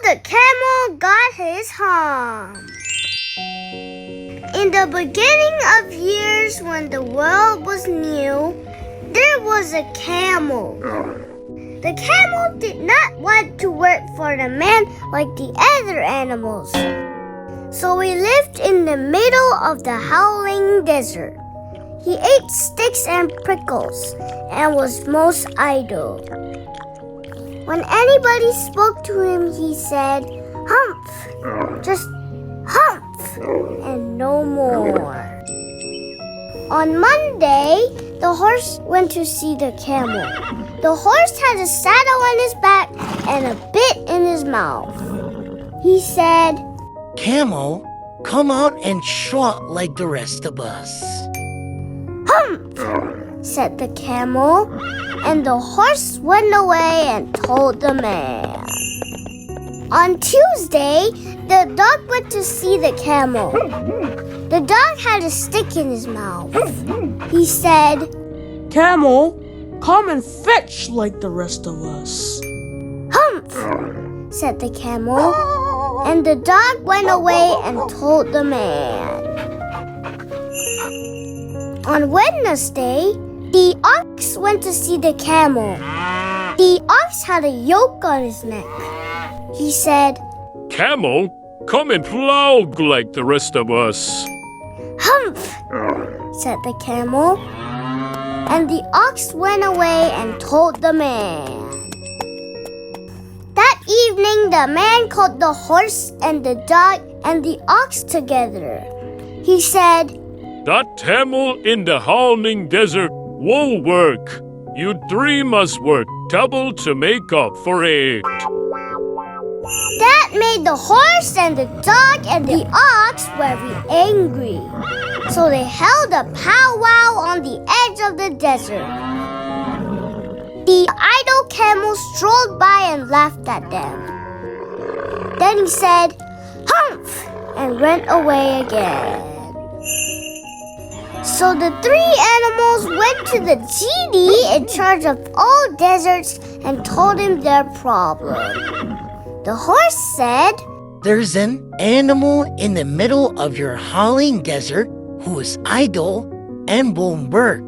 the camel got his hump. In the beginning of years when the world was new, there was a camel. The camel did not want to work for the man like the other animals. So he lived in the middle of the howling desert. He ate sticks and prickles and was most idle. When anybody spoke to him, he said, "Hump," just hump, and no more. On Monday, the horse went to see the camel. The horse had a saddle on his back and a bit in his mouth. He said, "Camel, come out and trot like the rest of us." "Hump," said the camel, and the horse went away and told the man. On Tuesday, the dog went to see the camel. The dog had a stick in his mouth. He said, "Camel, come and fetch like the rest of us." "Hump," said the camel, and the dog went away and told the man. On Wednesday, the ox went to see the camel. The ox had a yoke on his neck. He said, "Camel, come and plow like the rest of us." "Hump," said the camel, and the ox went away and told the man. That evening, the man called the horse and the dog and the ox together. He said, "That camel in the howling desert won't work. You three must work double to make up for it." That made the horse and the dog and the ox very angry. So they held a powwow on the edge of the desert. The idle camel strolled by and laughed at them. Then he said, "Hump," and went away again. So the three animals went to the genie in charge of all deserts and told him their problem. The horse said, "There's an animal in the middle of your howling desert who is idle and won't work."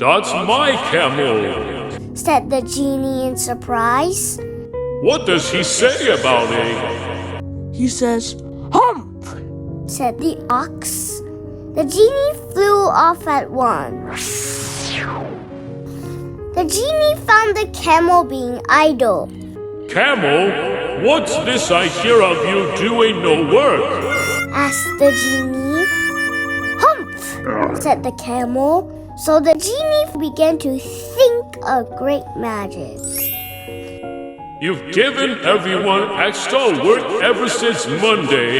"That's my camel," said the genie in surprise. "What does he say about it?" He says, "Hump," said the ox. The genie flew off at once. The genie found the camel being idle. "Camel, what's this I hear of you doing no work?" asked the genie. "Hump," said the camel. So the genie began to think of great magic. "You've given everyone extra work ever since Monday,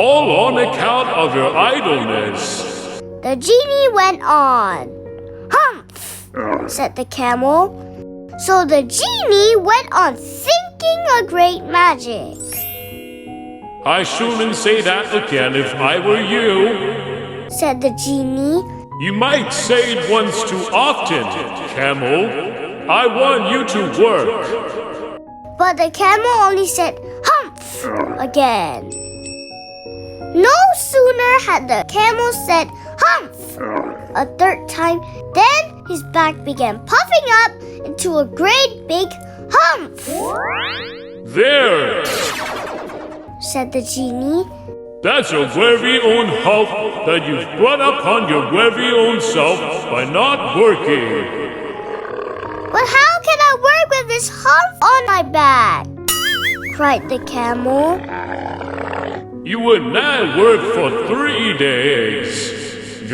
all on account of your idleness." The genie went on. "Hump," said the camel. So the genie went on thinking a great magic. "I shouldn't say that again if I were you," said the genie. "You might say it once too often, camel. I want you to work." But the camel only said, "Hump," again. No sooner had the camel said, "Hump," a third time, then his back began puffing up into a great big hump. "There," said the genie. "That's your very own hump that you've brought upon your very own self by not working." "But how can I work with this hump on my back?" cried the camel. "You would not work for 3 days.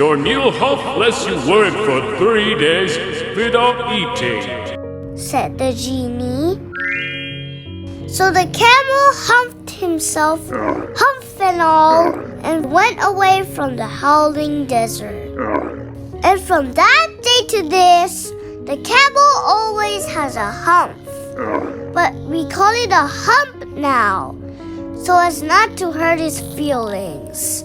Your new hump lets you work for 3 days without eating," said the genie. So the camel humped himself, hump and all, and went away from the howling desert. And from that day to this, the camel always has a hump. But we call it a hump now, so as not to hurt his feelings.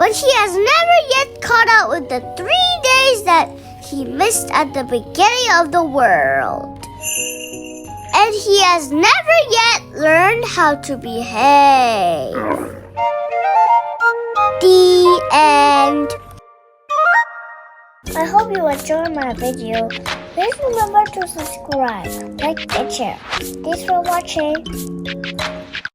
But he has never yet caught up with the 3 days that he missed at the beginning of the world. and he has never yet learned how to behave. The end. I hope you enjoyed my video. Please remember to subscribe, like, and share. Thanks for watching.